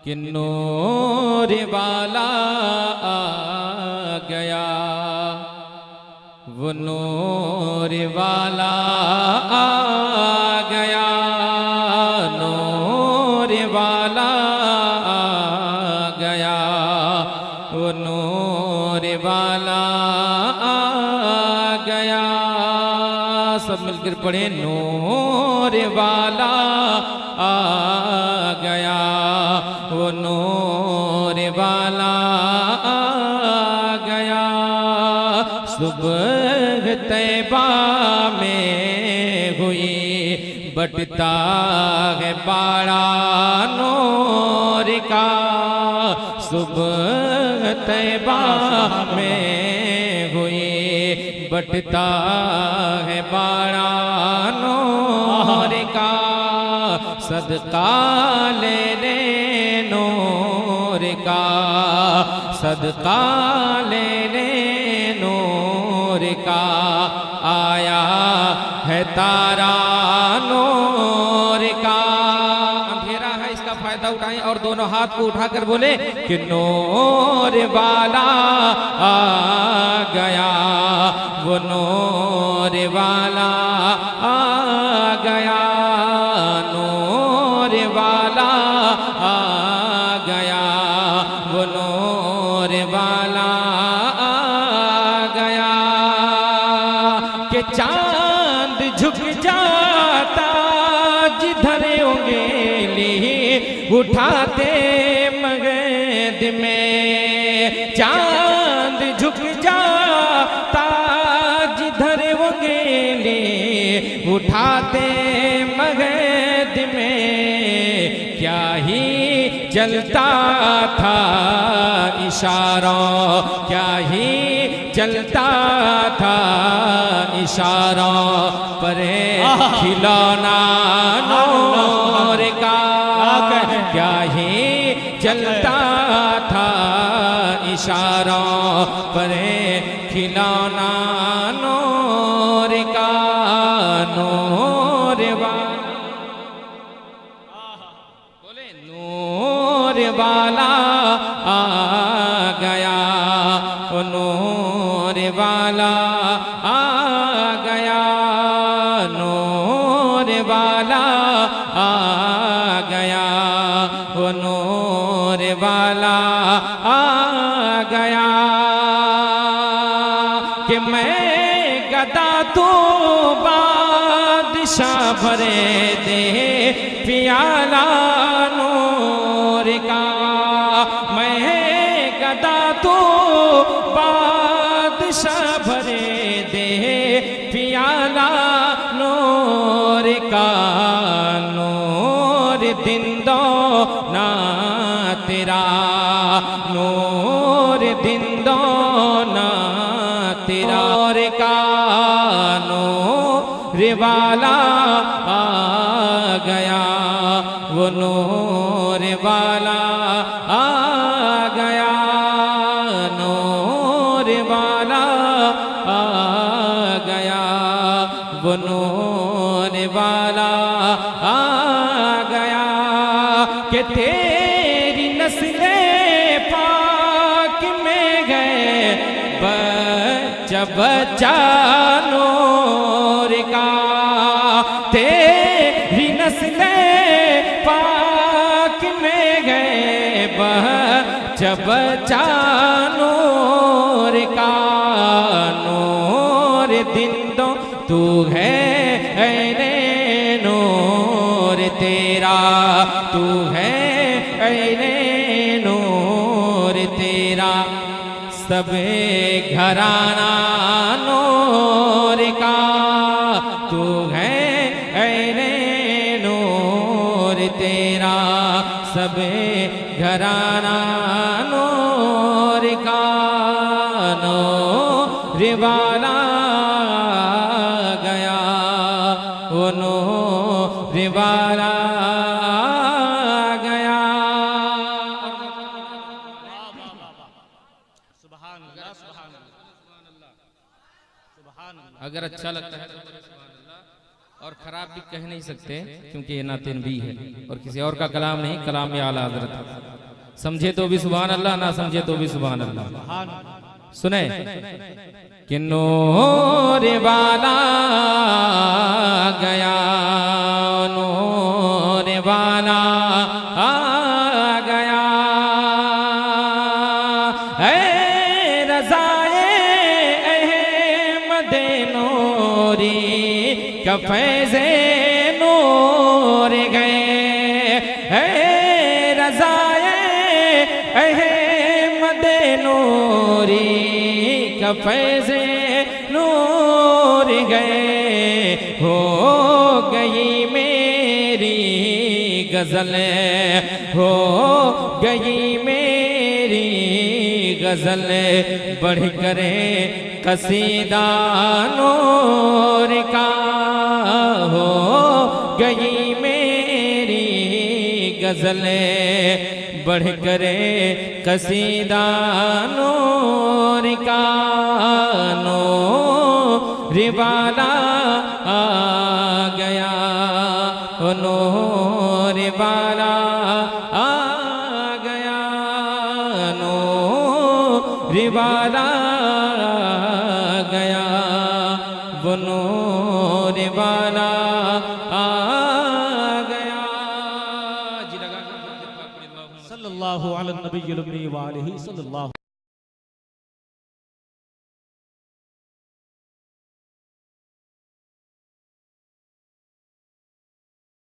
कि नूर वाला आ गया, वो नूर वाला आ गया, नूर वाला आ गया, वो नूर वाला आ गया। सब मिलकर पढ़े, नूर वाला आ गया, वो नूर वाला आ गया। सुबह तैबा में हुई बटता है बाड़ा नूर का, सुबह तैबा में हुई बटता है बाड़ा नूर का। सदका ले ले नूर का, सदका ले ले नूर का, आया है तारा नूर का। अंधेरा है, इसका फायदा उठाएं और दोनों हाथ को उठाकर बोले कि नूर वाला आ गया, वो नूर वाला आ गया, नूर वाला आ गया, वो नूर वाला आ गया। कि चांद झुक जाता जिधर उंगली उठाते मगध में, चांद झुक जाता जिधर उंगली उठाते मगध में। क्या ही चलता था इशारों, क्या ही चलता था इशारों पर खिलौना नूर का। क्या ही चलता था इशारों पर खिलौना नूर का, नूर वाला बोले नूर वाला आ गया, वो नूर वाला आ गया, नूर वाला आ गया, वो नूर वाला आ गया। कि मैं गदा तू बादशाह भरे दे प्याला नूर का, मैं गदा तू बादशाह भरे दे प्याला नूर का। नूर दिन दो ना तेरा, नूर दिन दो ना तेरा, नूर का नूर वाला आ गया, वो नूर वाला आ गया, नूर वाला आ गया, वो नूर वाला आ गया। कि तेरी नस्ले पाक में गए बच्चा बच्चा नूर का, तेरी नस्ले पाक में गए बच्चा बच्चा नूर का। नूर दिन दो तू है ऐने नूर तेरा, तू है ऐने नूर तेरा। सब घराना नूर का, तू है ऐने नूर तेरा। सब घराना नूर का, नूर वाला गया, वो नूर वाला गया। अगर अच्छा लगता है तो और खराब भी कह नहीं सकते, क्योंकि ये नातिन भी है और किसी और का कलाम नहीं, कलाम में आला हज़रत है। समझे तो भी सुभान अल्लाह, ना समझे तो भी सुभान अल्लाह। सुने कि नूर वाला गया, नूर वाला आ गया, ऐ रज़ाए अहमद नूरी का फैज़े नूर गए, ऐ रज़ाए अहमद नूरी का फैज़े नूर गए। हो गई मेरी गज़ल, हो गई मेरी गज़ल, बढ़ करे कसीदा नूर का। हो गई मेरी गज़ल, बढ़ करे कसीदा नूर का। नूर वाला आ गया, ओ नूर वाला आ गया, नूर वाला आ गया, वो नूर वाला आ गया। सल्लल्लाहु अलैहि नबी व आलिहि सल्लल्लाहु